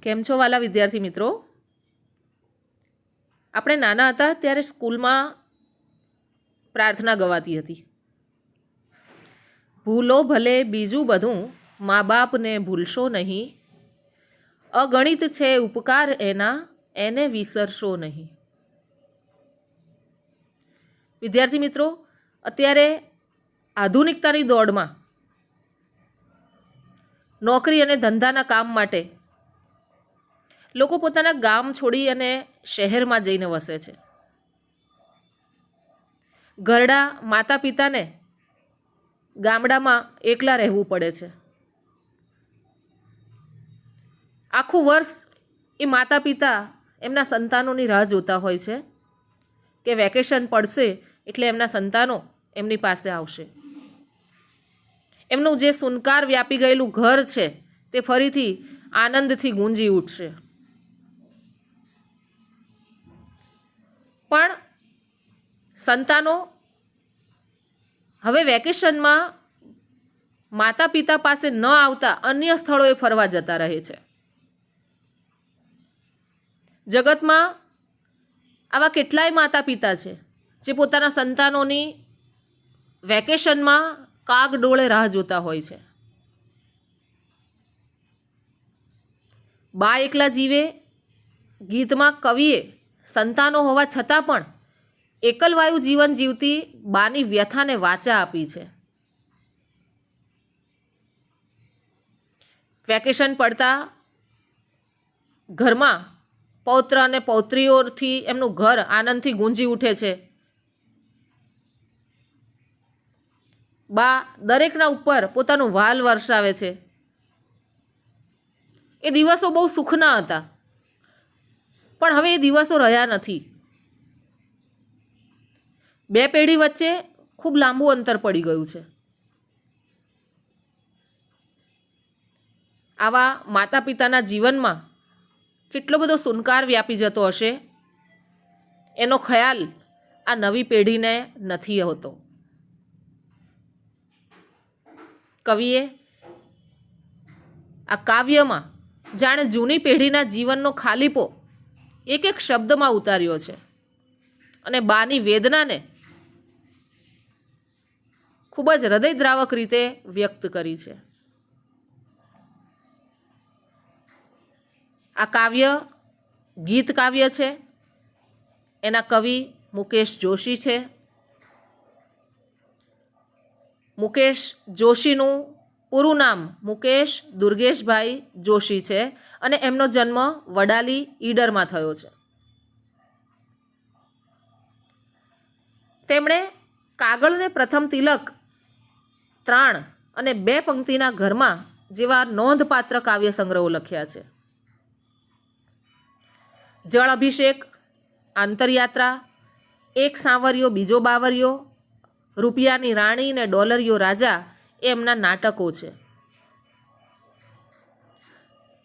કેમ છો વાલા વિદ્યાર્થી મિત્રો? આપણે નાના હતા ત્યારે સ્કૂલમાં પ્રાર્થના ગવાતી હતી, ભૂલો ભલે બીજું બધું, મા બાપને ભૂલશો નહીં, અગણિત છે ઉપકાર એના, એને વિસરશો નહીં. વિદ્યાર્થી મિત્રો, અત્યારે આધુનિકતાની દોડમાં નોકરી અને ધંધાના કામ માટે લોકો પોતાના ગામ છોડી અને શહેરમાં જઈને વસે છે. ઘરડા માતા પિતાને ગામડામાં એકલા રહેવું પડે છે. આખું વર્ષ એ માતા પિતા એમના સંતાનોની રાહ જોતા હોય છે કે વેકેશન પડશે એટલે એમના સંતાનો એમની પાસે આવશે. એમનું જે સુનકાર વ્યાપી ગયેલું ઘર છે તે ફરીથી આનંદથી ગુંજી ઉઠશે. પણ સંતાનો હવે વેકેશનમાં માતા પિતા પાસે ન આવતા અન્ય સ્થળોએ ફરવા જતા રહે છે. જગતમાં આવા કેટલાય માતા પિતા છે જે પોતાના સંતાનોની વેકેશનમાં કાગડોળે રાહ જોતા હોય છે. બા એકલા જીવે ગીતમાં કવિએ સંતાનો હોવા છતાં પણ એકલવાયુ જીવન જીવતી બાની વ્યથાને વાચા આપી છે. વેકેશન પડતા ઘરમાં પૌત્ર અને પૌત્રીઓથી એમનું ઘર આનંદથી ગુંજી ઉઠે છે. બા દરેકના ઉપર પોતાનું વાલ વરસાવે છે. એ દિવસો બહુ સુખના હતા, પણ હવે એ દિવસો રહ્યા નથી. બે પેઢી વચ્ચે ખૂબ લાંબુ અંતર પડી ગયું છે. આવા માતા પિતાના જીવનમાં કેટલો બધો સુનકાર વ્યાપી જતો હશે એનો ખ્યાલ આ નવી પેઢીને નથી હોતો. કવિએ આ કાવ્યમાં જાણે જૂની પેઢીના જીવનનો ખાલીપો એક એક શબ્દમાં ઉતાર્યો છે અને બાની વેદનાને ખૂબ જ હૃદયદ્રાવક રીતે વ્યક્ત કરી છે. આ કાવ્ય ગીત કાવ્ય છે. એના કવિ મુકેશ જોશી છે. મુકેશ જોશીનું પૂરું નામ મુકેશ દુર્ગેશભાઈ જોશી છે અને એમનો જન્મ વડાલી ઈડરમાં થયો છે. તેમણે કાગળને પ્રથમ તિલક 3 અને 2 પંક્તિના ઘરમાં જેવા નોંધપાત્ર કાવ્ય સંગ્રહો લખ્યા છે. જળ અભિષેક, આંતરયાત્રા, એક સાંવરિયો બીજો બાવરિયો, રૂપિયાની રાણી ને ડોલરિયો રાજા એ એમના નાટકો છે.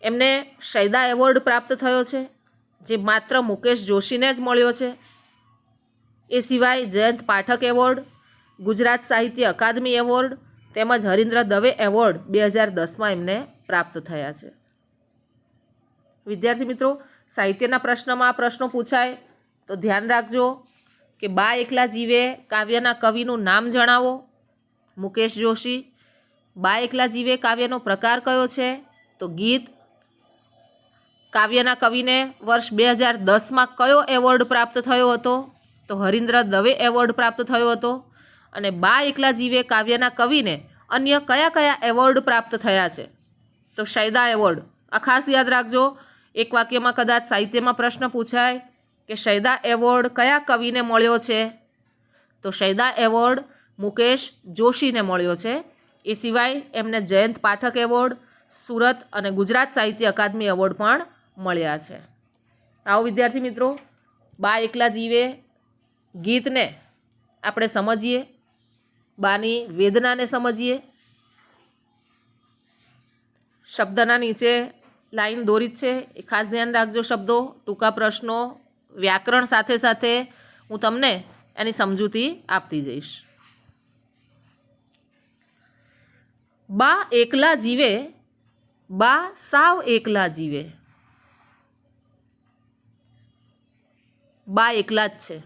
એમને શૈદા એવોર્ડ પ્રાપ્ત થયો છે જે માત્ર મુકેશ જોશીને જ મળ્યો છે. એ સિવાય જયંત પાઠક એવોર્ડ, ગુજરાત સાહિત્ય અકાદમી એવોર્ડ તેમજ હરીન્દ્ર દવે એવોર્ડ 2010માં એમને પ્રાપ્ત થયા છે. વિદ્યાર્થી મિત્રો, સાહિત્યના પ્રશ્નમાં આ પ્રશ્નો પૂછાય તો ધ્યાન રાખજો કે બા એકલા જીવે કાવ્યના કવિનું નામ જણાવો, મુકેશ જોશી. બા એકલા જીવે કાવ્યનો પ્રકાર કયો છે? તો ગીત. કાવ્યના કવિને વર્ષ 2010માં કયો એવોર્ડ પ્રાપ્ત થયો હતો? તો હરીન્દ્ર દવે એવોર્ડ પ્રાપ્ત થયો હતો. અને બા એકલા જીવે કાવ્યના કવિને અન્ય કયા કયા એવોર્ડ પ્રાપ્ત થયા છે? તો શૈદા એવોર્ડ. આ ખાસ યાદ રાખજો. એક વાક્યમાં કદાચ સાહિત્યમાં પ્રશ્ન પૂછાય કે શૈદા એવોર્ડ કયા કવિને મળ્યો છે? તો શૈદા એવોર્ડ મુકેશ જોશીને મળ્યો છે. એ સિવાય એમને જયંત પાઠક એવોર્ડ, સુરત અને ગુજરાત સાહિત્ય અકાદમી એવોર્ડ પણ મળ્યા છે. આવો વિદ્યાર્થી મિત્રો, બા એકલા જીવે ગીતને આપણે સમજીએ, બાની વેદનાને સમજીએ. શબ્દના નીચે લાઈન દોરી છે, એ ખાસ ધ્યાન રાખજો. શબ્દો, ટૂંકા પ્રશ્નો, વ્યાકરણ સાથે સાથે હું તમને એની સમજૂતી આપતી જઈશ. બા એકલા જીવે, બા સાવ એકલા જીવે. બા એકલા જ છે.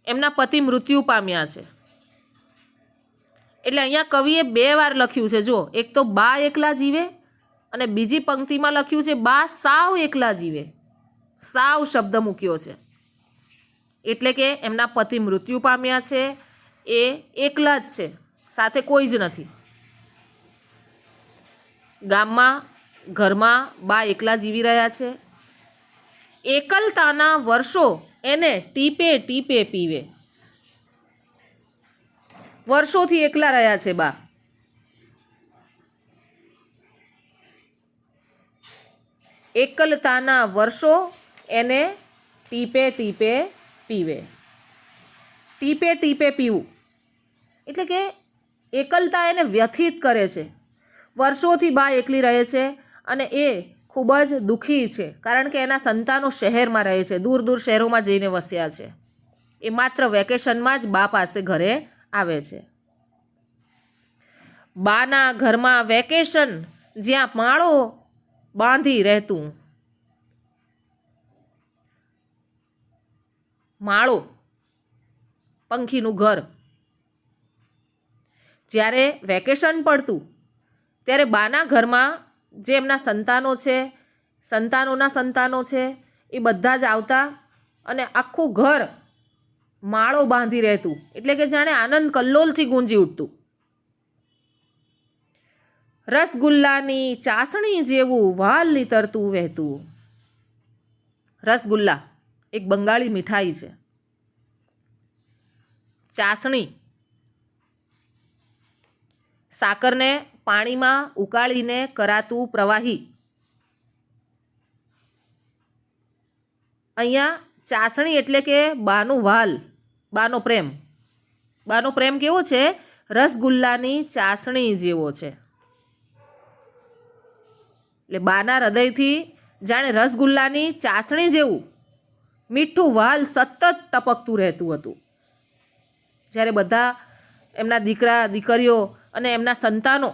એમના પતિ મૃત્યુ પામ્યા છે. એટલે અહીંયા કવિએ 2 વાર લખ્યું છે. જો, એક તો બા એકલા જીવે અને બીજી પંક્તિમાં લખ્યું છે બા સાવ એકલા જીવે. સાવ શબ્દ મૂક્યો છે. એટલે કે એમના પતિ મૃત્યુ પામ્યા છે, એ એકલા જ છે, સાથે કોઈ જ નથી. ગામમાં ઘરમાં બા એકલા જીવી રહ્યા છે. એકલતાના વર્ષો એને ટીપે ટીપે પીવે. વર્ષોથી એકલા રહ્યા છે બા. એકલતાના વર્ષો એને ટીપે ટીપે પીવે. ટીપે ટીપે પીવું એટલે કે એકલતા એને વ્યથિત કરે છે. વર્ષોથી બા એકલી રહે છે અને એ ખૂબ જ દુઃખી છે, કારણ કે એના સંતાનો શહેરમાં રહે છે, દૂર દૂર શહેરોમાં જઈને વસ્યા છે. એ માત્ર વેકેશનમાં જ બા પાસે ઘરે આવે છે. બાના ઘરમાં વેકેશન, જ્યાં માળો બાંધી રહેતું. માળો, પંખીનું ઘર. જ્યારે વેકેશન પડતું ત્યારે બાના ઘરમાં જે એમના સંતાનો છે, સંતાનોના સંતાનો છે, એ બધા જ આવતા અને આખું ઘર માળો બાંધી રહેતું. એટલે કે જાણે આનંદ કલ્લોલથી ગુંજી ઉઠતું. રસગુલ્લાની ચાસણી જેવું વાલ નીતરતું વહેતું. રસગુલ્લા એક બંગાળી મીઠાઈ છે. ચાસણી, સાકરને પાણીમાં ઉકાળીને કરાતું પ્રવાહી. અહીંયા ચાસણી એટલે કે બાનું વાલ, બાનો પ્રેમ. બાનો પ્રેમ કેવો છે? રસગુલ્લાની ચાસણી જેવો છે. એટલે બાના હૃદયથી જાણે રસગુલ્લાની ચાસણી જેવું મીઠું વાલ સતત ટપકતું રહેતું હતું. જ્યારે બધા એમના દીકરા દીકરીઓ અને એમના સંતાનો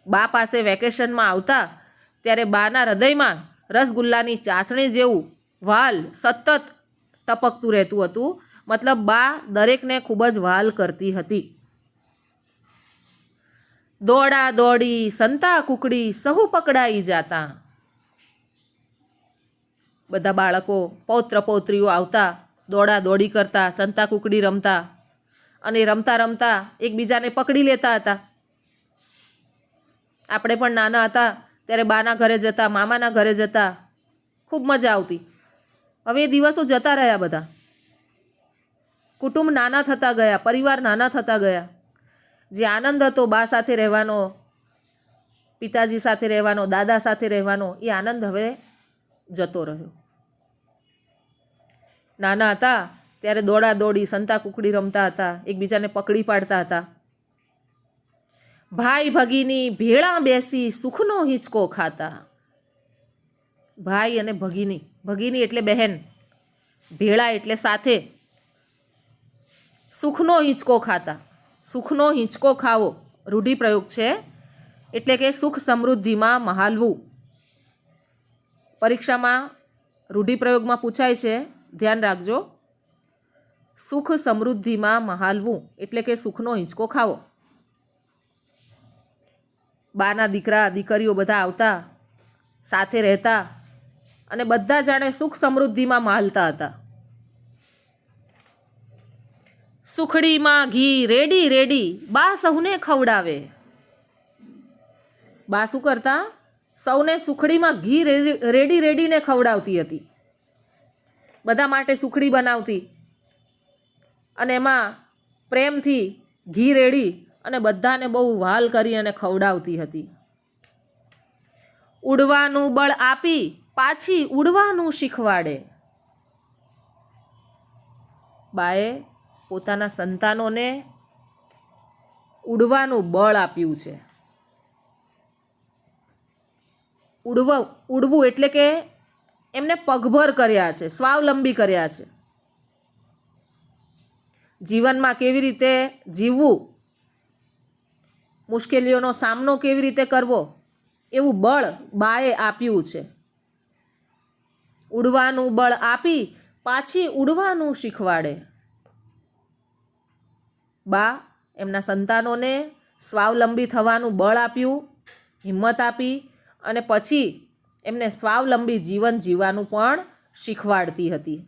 બા પાસે વેકેશનમાં આવતા ત્યારે બાના હૃદયમાં રસગુલ્લાની ચાસણી જેવું વાલ સતત ટપકતું રહેતું હતું. મતલબ બા દરેકને ખૂબ જ વાલ કરતી હતી. દોડા દોડી સંતા કુકડી સહુ પકડાઈ જાતા. બધા બાળકો, પૌત્ર પૌત્રીઓ આવતા, દોડા દોડી કરતા, સંતા કુકડી રમતા અને રમતા રમતા એકબીજાને પકડી લેતા હતા. આપણે પણ નાના હતા ત્યારે બાના ઘરે જતા, મામાના ઘરે જતા, ખૂબ મજા આવતી. હવે એ દિવસો જતા રહ્યા બધા. કુટુંબ નાના થતા ગયા, પરિવાર નાના થતા ગયા. જે આનંદ હતો બા સાથે રહેવાનો, પિતાજી સાથે રહેવાનો, દાદા સાથે રહેવાનો, એ આનંદ હવે જતો રહ્યો. નાના હતા ત્યારે દોડા દોડી સંતા કુકડી રમતા હતા, એકબીજાને પકડી પાડતા હતા. ભાઈ ભગીની ભેળા બેસી સુખનો હિંચકો ખાતા. ભાઈ અને ભગીની, ભગીની એટલે બહેન, ભેળા એટલે સાથે. સુખનો હિંચકો ખાતા. સુખનો હિંચકો ખાવો રૂઢિપ્રયોગ છે, એટલે કે સુખ સમૃદ્ધિમાં મહાલવું. પરીક્ષામાં રૂઢિપ્રયોગમાં પૂછાય છે, ધ્યાન રાખજો. સુખ સમૃદ્ધિમાં મહાલવું એટલે કે સુખનો હિંચકો ખાવો. બાના દીકરા દીકરીઓ બધા આવતા, સાથે રહેતા અને બધા જાણે સુખ સમૃદ્ધિમાં મહાલતા હતા. સુખડીમાં ઘી રેડી રેડી બા સૌને ખવડાવે. બા શું કરતા? સૌને સુખડીમાં ઘી રેડી રેડીને ખવડાવતી હતી. બધા માટે સુખડી બનાવતી અને એમાં પ્રેમથી ઘી રેડી અને બધાને બહુ વહાલ કરી અને ખવડાવતી હતી. ઉડવાનું બળ આપી પાછી ઉડવાનું શીખવાડે. બાએ પોતાના સંતાનોને ઉડવાનું બળ આપ્યું છે. ઉડવું એટલે કે એમને પગભર કર્યા છે, સ્વાવલંબી કર્યા છે. જીવનમાં કેવી રીતે જીવવું, મુશ્કેલીઓનો સામનો કેવી રીતે કરવો, એવું બળ બાએ આપ્યું છે. ઉડવાનું બળ આપી પાછી ઉડવાનું શીખવાડે. બા એમના સંતાનોને સ્વાવલંબી થવાનું બળ આપ્યું, હિંમત આપી અને પછી એમને સ્વાવલંબી જીવન જીવવાનું પણ શીખવાડતી હતી.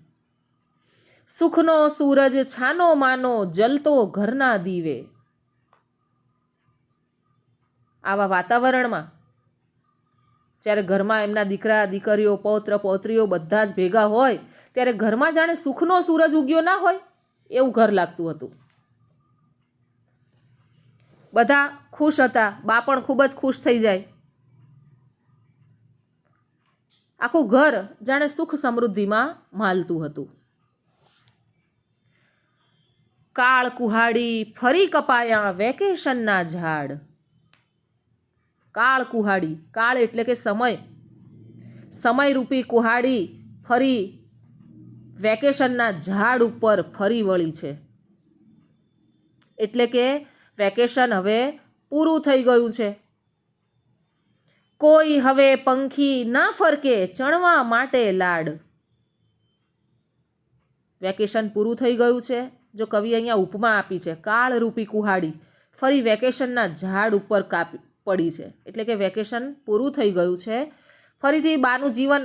સુખનો સૂરજ છાનો માનો જલતો ઘરના દીવે. આવા વાતાવરણમાં જ્યારે ઘરમાં એમના દીકરા દીકરીઓ પૌત્ર પૌત્રીઓ બધા જ ભેગા હોય ત્યારે ઘરમાં જાણે સુખનો સૂરજ ઉગ્યો ના હોય એવું ઘર લાગતું હતું. બધા ખુશ હતા. બા પણ ખૂબ જ ખુશ થઈ જાય. આખું ઘર જાણે સુખ સમૃદ્ધિમાં માલતું હતું. કાળ કુહાડી ફરી કપાયા વેકેશનના ઝાડ. કાળ કુહાડી, કાળ એટલે કે સમય, સમયરૂપી કુહાડી ફરી વેકેશનના ઝાડ ઉપર ફરી વળી છે. એટલે કે વેકેશન હવે પૂરું થઈ ગયું છે. કોઈ હવે પંખી ના ફરકે ચણવા માટે લાડ. વેકેશન પૂરું થઈ ગયું છે. જો કવિ અહીંયા ઉપમા આપી છે, કાળરૂપી કુહાડી ફરી વેકેશનના ઝાડ ઉપર પડી છે. એટલે કે વેકેશન પૂરું થઈ ગયું છે. ફરીથી બાનું જીવન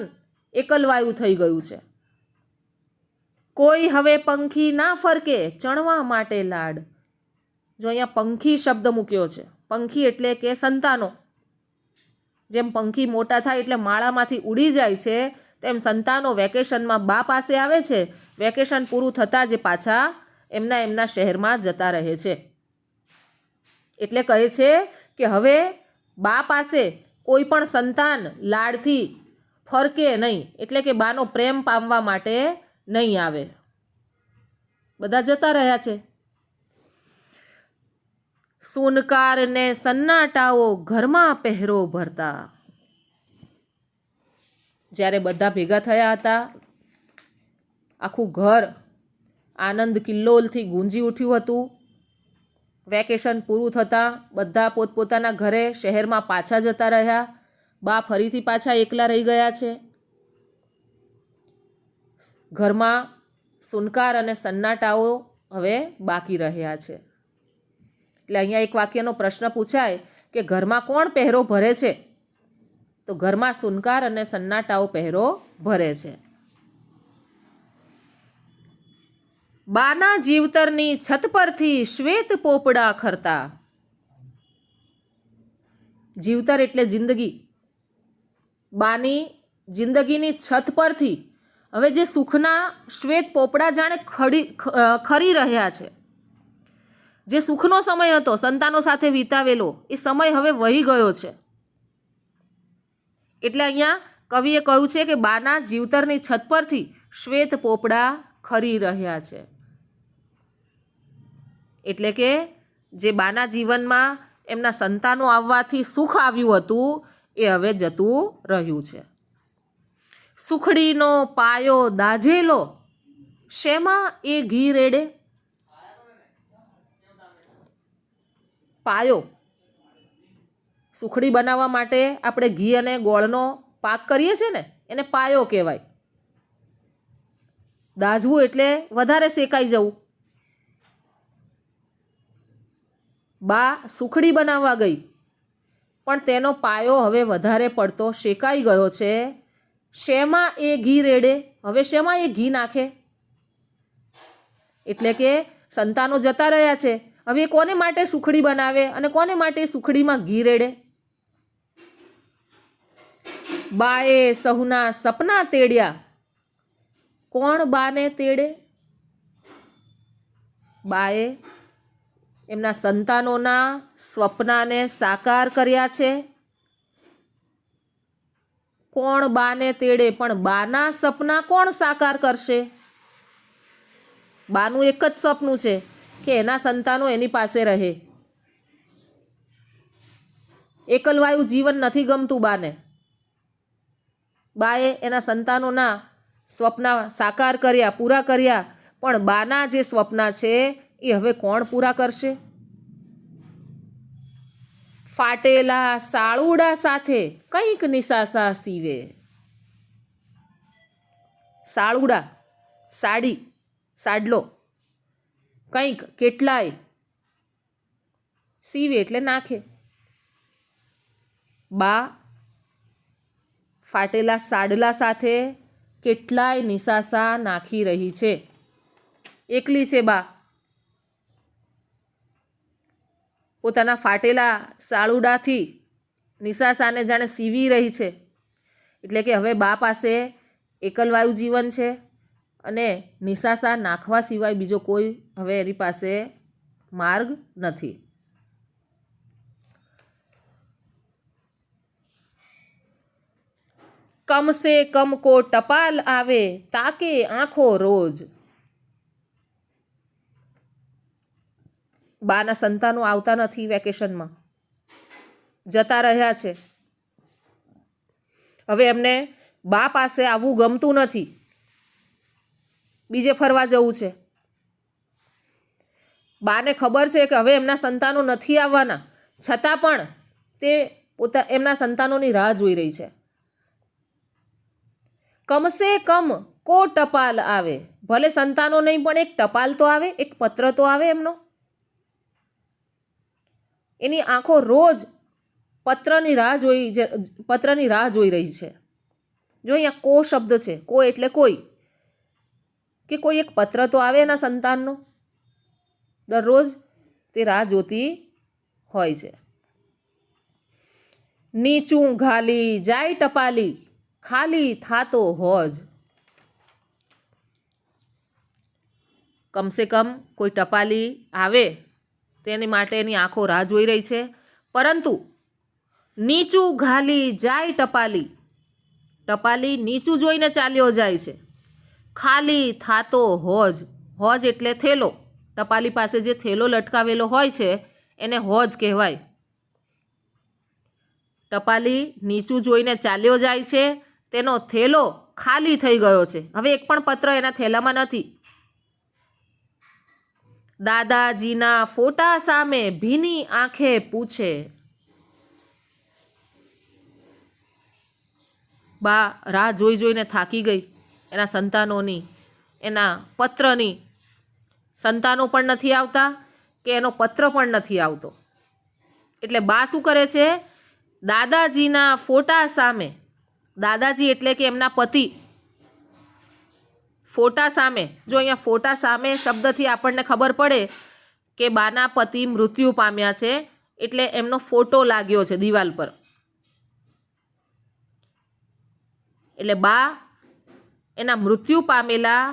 એકલવાયું થઈ ગયું છે. કોઈ હવે પંખી ના ફરકે ચણવા માટે લાડ. જો અહીંયા પંખી શબ્દ મૂક્યો છે. પંખી એટલે કે સંતાનો. જેમ પંખી મોટા થાય એટલે માળામાંથી ઉડી જાય છે તેમ સંતાનો વેકેશનમાં બા પાસે આવે છે. વેકેશન પૂરું થતાં જ પાછા એમના શહેરમાં જતા રહે છે. એટલે કહે છે કે હવે બા પાસે કોઈ પણ સંતાન લાડથી ફરકે નહીં, એટલે કે બાનો પ્રેમ પામવા માટે નહીં આવે. બધા જતા રહ્યા છે. સુનકાર ને સન્નાટાઓ ઘરમાં પહેરો ભરતા. જ્યારે બધા ભેગા થયા હતા, આખું ઘર આનંદ કિલ્લોલથી ગુંજી ઉઠ્યું હતું. વેકેશન પૂરું થતાં બધા પોતપોતાના ઘરે શહેરમાં પાછા જતા રહ્યા. બા ફરીથી પાછા એકલા રહી ગયા છે. ઘરમાં સુનકાર અને સન્નાટાઓ હવે બાકી રહ્યા છે. એટલે અહીંયા એક વાક્યનો પ્રશ્ન પૂછાય કે ઘરમાં કોણ પહેરો ભરે છે? તો ઘરમાં સુનકાર અને સન્નાટાઓ પહેરો ભરે છે. બાના જીવતરની છત પરથી શ્વેત પોપડા ખરતા. જીવતર એટલે જિંદગી. બાની જિંદગીની છત પરથી હવે જે સુખના શ્વેત પોપડા જાણે ખરી રહ્યા છે. જે સુખનો સમય હતો સંતાનો સાથે વિતાવેલો, એ સમય હવે વહી ગયો છે. એટલે અહીંયા કવિએ કહ્યું છે કે બાના જીવતરની છત પરથી શ્વેત પોપડા ખરી રહ્યા છે. એટલે કે જે બાના જીવનમાં એમના સંતાનો આવવાથી સુખ આવ્યું હતું એ હવે જતું રહ્યું છે. સુખડીનો પાયો દાઝેલો શેમાં એ ઘી રેડે. પાયો, સુખડી બનાવવા માટે આપણે ઘી અને ગોળનો પાક કરીએ છીએ ને, એને પાયો કહેવાય. દાઝવું એટલે વધારે શેકાઈ જવું. બા સુખડી બનાવવા ગઈ પણ તેનો પાયો હવે વધારે પડતો શેકાઈ ગયો છે. શેમાં એ ઘી રેડે, હવે શેમાં એ ઘી નાખે. એટલે કે સંતાનો જતા રહ્યા છે, હવે કોને માટે સુખડી બનાવે અને કોને માટે સુખડીમાં ઘી રેડે. બાએ સહુના સપના તેડ્યા, કોણ બાને તેડે. બાએ એમના સંતાનોના સ્વપ્નાને સાકાર કર્યા છે. કોણ બાને તેડે, પણ બાના સપના કોણ સાકાર કરશે. બાનું એક જ સપનું છે કે એના સંતાનો એની પાસે રહે. એકલવાયું જીવન નથી ગમતું બાને. બાએ એના સંતાનોના સ્વપ્ના સાકાર કર્યા, પૂરા કર્યા, પણ બાના જે સ્વપ્ના છે એ હવે કોણ પૂરા કરશે. ફાટેલા સાળુડા સાથે કંઈક નિસાસા સીવે. સાળુડા, સાડી, સાડલો, કંઈક, કેટલાય, સીવે એટલે નાખે. બા ફાટેલા સાડલા સાથે કેટલાય નિશાસા નાખી રહી છે. એકલી છે બા. પોતાના ફાટેલા સાળુડાથી નિશાસાને જાણે સીવી રહી છે. એટલે કે હવે બા પાસે એકલવાયુ જીવન છે અને નિશાસા નાખવા સિવાય બીજો કોઈ હવે એની પાસે માર્ગ નથી. કમ સે કમ કો ટપાલ આવે, તાકે આંખો રોજ. બાના સંતાનો આવતા નથી વેકેશનમાં, જતા રહ્યા છે. હવે એમને બા પાસે આવવું ગમતું નથી, બીજે ફરવા જવું છે. બાને ખબર છે કે હવે એમના સંતાનો નથી આવવાના, છતાં પણ તે એમના સંતાનોની રાહ જોઈ રહી છે. કમસે કમ કો ટપાલ આવે, ભલે સંતાનો નહીં પણ એક ટપાલ તો આવે, એક પત્ર તો આવે એમનો. એની આંખો રોજ પત્રની રાહ જોઈ રહી છે. જો અહીંયા કો શબ્દ છે, કો એટલે કોઈ, કે કોઈ એક પત્ર તો આવે એના સંતાનનો. દરરોજ તે રાહ જોતી હોય છે. નીચું ઘાલી જાય ટપાલી, ખાલી થાતો હોજ. કમસે કમ કોઈ ટપાલી આવે તેની માટે એની આંખો રાહ જોઈ રહી છે, પરંતુ નીચું ઘાલી જાય ટપાલી, ટપાલી નીચું જોઈને ચાલ્યો જાય છે. ખાલી થાતો હોજ, હોજ એટલે થેલો. ટપાલી પાસે જે થેલો લટકાવેલો હોય છે એને હોજ કહેવાય. ટપાલી નીચું જોઈને ચાલ્યો જાય છે, તેનો થેલો ખાલી થઈ ગયો છે. હવે એક પણ પત્ર એના થેલામાં નથી. દાદાજીના ફોટા સામે ભીની આંખે પૂછે. બા રાહ જોઈ જોઈને થાકી ગઈ એના સંતાનોની, એના પત્રની. સંતાનો પણ નથી આવતા કે એનો પત્ર પણ નથી આવતો. એટલે બા શું કરે છે? દાદાજીના ફોટા સામે, દાદાજી એટલે કે એમના પતિ, ફોટા સામે. જો અહીંયા ફોટા સામે શબ્દથી આપણને ખબર પડે કે બાના પતિ મૃત્યુ પામ્યા છે, એટલે એમનો ફોટો લાગ્યો છે દિવાલ પર. એટલે બા એના મૃત્યુ પામેલા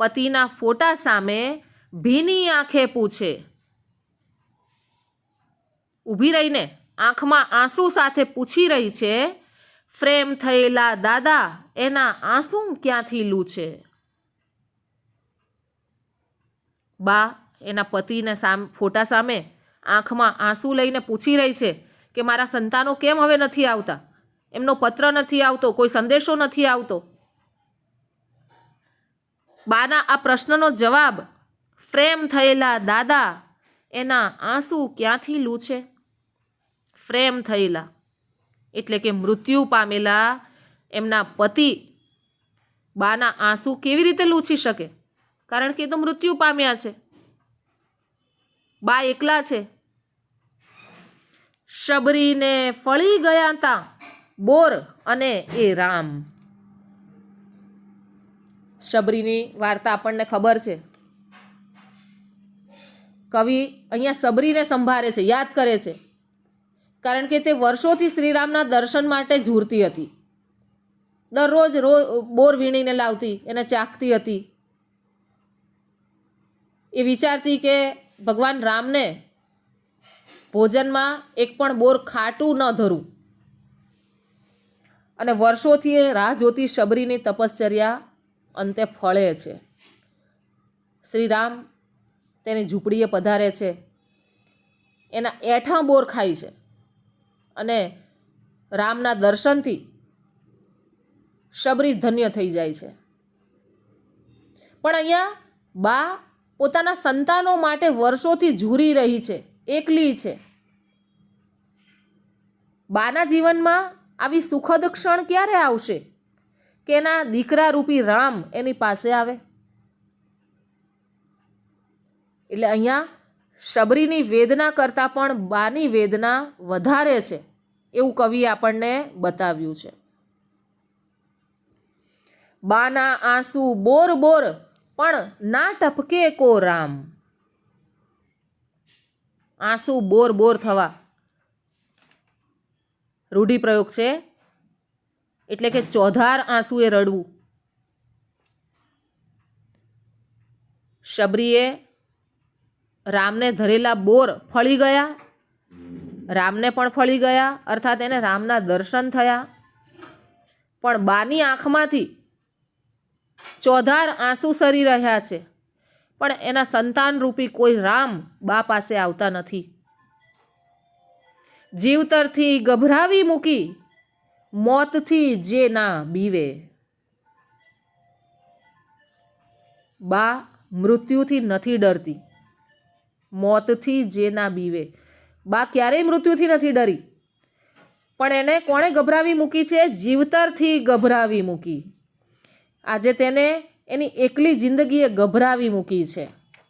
પતિના ફોટા સામે ભીની આંખે પૂછે. ઊભી રહીને આંખમાં આંસુ સાથે પૂછી રહી છે, ફ્રેમ થયેલા દાદા એના આંસુ ક્યાંથી લૂછે. બા એના પતિના ફોટા સામે આંખમાં આંસુ લઈને પૂછી રહી છે કે મારા સંતાનો કેમ હવે નથી આવતા, એમનો પત્ર નથી આવતો, કોઈ સંદેશો નથી આવતો. બાના આ પ્રશ્નનો જવાબ, ફ્રેમ થયેલા દાદા એના આંસુ ક્યાંથી લૂછે. ફ્રેમ થયેલા એટલે કે મૃત્યુ પામેલા એમના પતિ બાના આંસુ કેવી રીતે લૂછી શકે? કારણ કે એ તો મૃત્યુ પામ્યા છે. બા એકલા છે. શબરીને ફળી ગયા તા બોર અને એ રામ. શબરીની વાર્તા આપણને ખબર છે. કવિ અહીંયા શબરીને સંભાળે છે, યાદ કરે છે, કારણ કે તે વર્ષોથી શ્રીરામના દર્શન માટે ઝૂરતી હતી. દરરોજ બોર વીણીને લાવતી, એને ચાખતી હતી. એ વિચારતી કે ભગવાન રામને ભોજનમાં એક પણ બોર ખાટું ન ધરું. અને વર્ષોથી એ રાહ જોતી શબરીની તપશ્ચર્યા અંતે ફળે છે. શ્રીરામ તેની ઝૂંપડીએ પધારે છે, એના એઠા બોર ખાય છે અને રામના દર્શનથી શબરી ધન્ય થઈ જાય છે. પણ અહીંયા બા પોતાના સંતાનો માટે વર્ષોથી ઝૂરી રહી છે, એકલી છે. બાના જીવનમાં આવી સુખદ ક્ષણ ક્યારે આવશે કે એના દીકરા રૂપી રામ એની પાસે આવે? એટલે અહીંયા શબરીની વેદના કરતાં પણ બાની વેદના વધારે છે એવું કવિએ આપણને બતાવ્યું છે. બાના આંસુ બોર બોર પણ ના ટપકે કો રામ. આંસુ બોર બોર થવા રૂઢિપ્રયોગ છે, એટલે કે ચોધાર આંસુએ રડવું. શબરીએ રામને ધરેલા બોર ફળી ગયા, રામને પણ ફળી ગયા, અર્થાત એને રામના દર્શન થયા, પણ બાની આંખમાંથી ચોધાર આંસુ સરી રહ્યા છે, પણ એના સંતાન રૂપી કોઈ રામ બા પાસે આવતા નથી. જીવતરથી ગભરાવી મૂકી મોતથી જે ના બીવે. બા મૃત્યુથી નથી ડરતી, મોતથી જે ના બીવે. બા ક્યારેય મૃત્યુથી નથી ડરી, પણ એને કોણે ગભરાવી મૂકી છે? જીવતરથી ગભરાવી મૂકી. આજે તેને એની એકલી જિંદગીએ ગભરાવી મૂકી છે.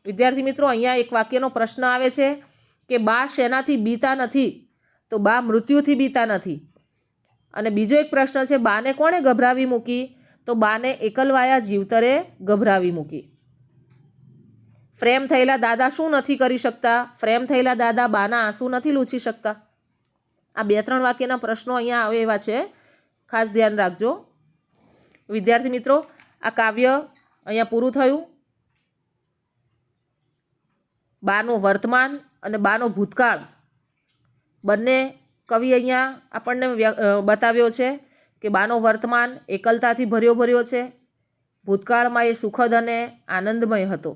વિદ્યાર્થી મિત્રો, અહીંયા એક વાક્યનો પ્રશ્ન આવે છે કે બા શેનાથી બીતા નથી? તો બા મૃત્યુથી બીતા નથી. અને બીજો એક પ્રશ્ન છે, બાને કોણે ગભરાવી મૂકી? તો બાને એકલવાયા જીવતરે ગભરાવી મૂકી. ફ્રેમ થયેલા દાદા શું નથી કરી શકતા? ફ્રેમ થયેલા દાદા બાના આંસુ નથી લૂછી શકતા. આ 2-3 વાક્યના પ્રશ્નો અહીંયા આવે એવા છે, ખાસ ધ્યાન રાખજો. વિદ્યાર્થી મિત્રો, આ કાવ્ય અહીંયા પૂરું થયું. બાનો વર્તમાન અને બાનો ભૂતકાળ બંને કવિ અહીંયા આપણને બતાવ્યો છે કે બાનો વર્તમાન એકલતાથી ભર્યો છે, ભૂતકાળમાં એ સુખદ અને આનંદમય હતો.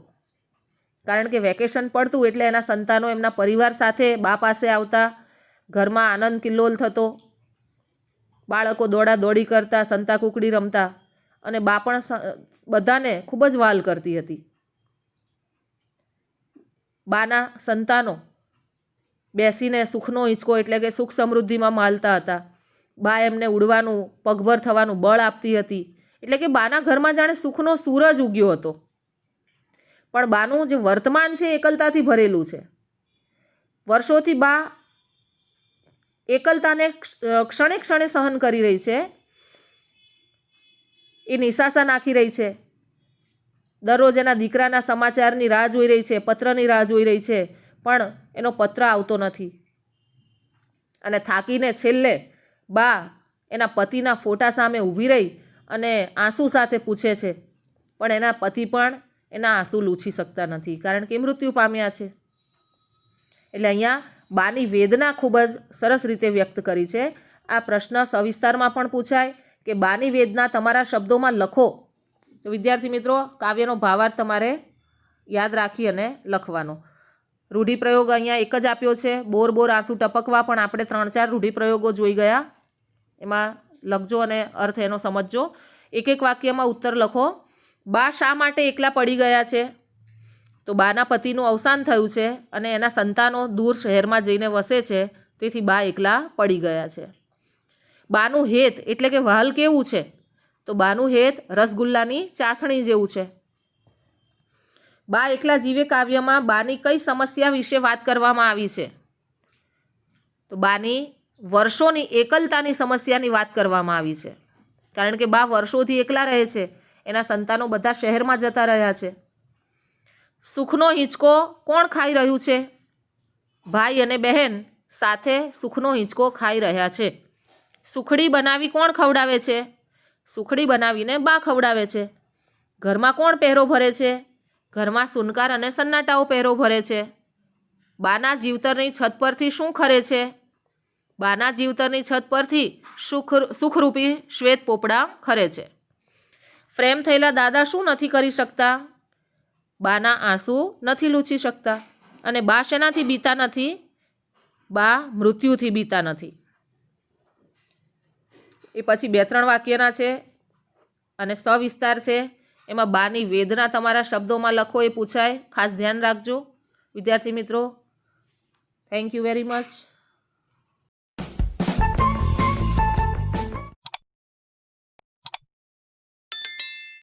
કારણ કે વેકેશન પડતું એટલે એના સંતાનો એમના પરિવાર સાથે બા પાસે આવતા, ઘરમાં આનંદ કિલ્લોલ થતો, બાળકો દોડા દોડી કરતા, સંતા કુકડી રમતા, અને બા પણ બધાને ખૂબ જ વહાલ કરતી હતી. બાના સંતાનો બેસીને સુખનો હિંચકો એટલે કે સુખ સમૃદ્ધિમાં માલતા હતા. બા એમને ઉડવાનું, પગભર થવાનું બળ આપતી હતી. એટલે કે બાના ઘરમાં જાણે સુખનો સૂરજ ઉગ્યો હતો. પણ બાનું જે વર્તમાન છે એકલતાથી ભરેલું છે. વર્ષોથી બા એકલતાને ક્ષણે ક્ષણે સહન કરી રહી છે. એ નિશાસા નાખી રહી છે. દરરોજ એના દીકરાના સમાચારની રાહ જોઈ રહી છે, પત્રની રાહ જોઈ રહી છે, પણ એનો પત્ર આવતો નથી. અને થાકીને છેલ્લે બા એના પતિના ફોટા સામે ઊભી રહી અને આંસુ સાથે પૂછે છે, પણ એના પતિ પણ એના આંસુ લૂછી શકતા નથી, કારણ કે મૃત્યુ પામ્યા છે. એટલે અહીંયા બાની વેદના ખૂબ જ સરસ રીતે વ્યક્ત કરી છે. આ પ્રશ્ન સવિસ્તારમાં પણ પૂછાય કે બાની વેદના તમારા શબ્દોમાં લખો. તો વિદ્યાર્થી મિત્રો, કાવ્યનો ભાવાર્થ તમારે યાદ રાખી અને લખવાનો. રૂઢિપ્રયોગ અહીંયા એક જ આપ્યો છે, બોર બોર આંસુ ટપકવા, પણ આપણે 3-4 રૂઢિપ્રયોગો જોઈ ગયા. એમાં લખજો અને અર્થ એનો સમજજો. એક એક વાક્યમાં ઉત્તર લખો. બા શા માટે એકલા પડી ગયા છે? તો બાના પતિનું અવસાન થયું છે અને એના સંતાનો દૂર શહેરમાં જઈને વસે છે, તેથી બા એકલા પડી ગયા છે. બાનું હેત એટલે કે વહાલ કેવું છે? તો બાનું હેત રસગુલ્લાની ચાસણી જેવું છે. બા એકલા જીવે કાવ્યમાં બાની કઈ સમસ્યા વિશે વાત કરવામાં આવી છે? તો બાની વર્ષોની એકલતાની સમસ્યાની વાત કરવામાં આવી છે. કારણ કે બા વર્ષોથી એકલા રહે છે, એના સંતાનો બધા શહેરમાં જતા રહ્યા છે. સુખનો હિંચકો કોણ ખાઈ રહ્યું છે? ભાઈ અને બહેન સાથે સુખનો હિંચકો ખાઈ રહ્યા છે. સુખડી બનાવી કોણ ખવડાવે છે? સુખડી બનાવીને બા ખવડાવે છે. ઘરમાં કોણ પહેરો ભરે છે? ઘરમાં સુનકાર અને સન્નાટાઓ પહેરો ભરે છે. બાના જીવતરની છત પરથી શું ખરે છે? બાના જીવતરની છત પરથી સુખરૂપી શ્વેત પોપડા ખરે છે. ફ્રેમ થયેલા દાદા શું નથી કરી શકતા? બાના આંસુ નથી લૂછી શકતા. અને બા શેનાથી બીતા નથી? બા મૃત્યુથી બીતા નથી. એ પછી 2-3 વાક્યના છે અને સવિસ્તાર છે. એમાં બાની વેદના તમારા શબ્દોમાં લખો એ પૂછાય, ખાસ ધ્યાન રાખજો વિદ્યાર્થી મિત્રો. Thank you very much.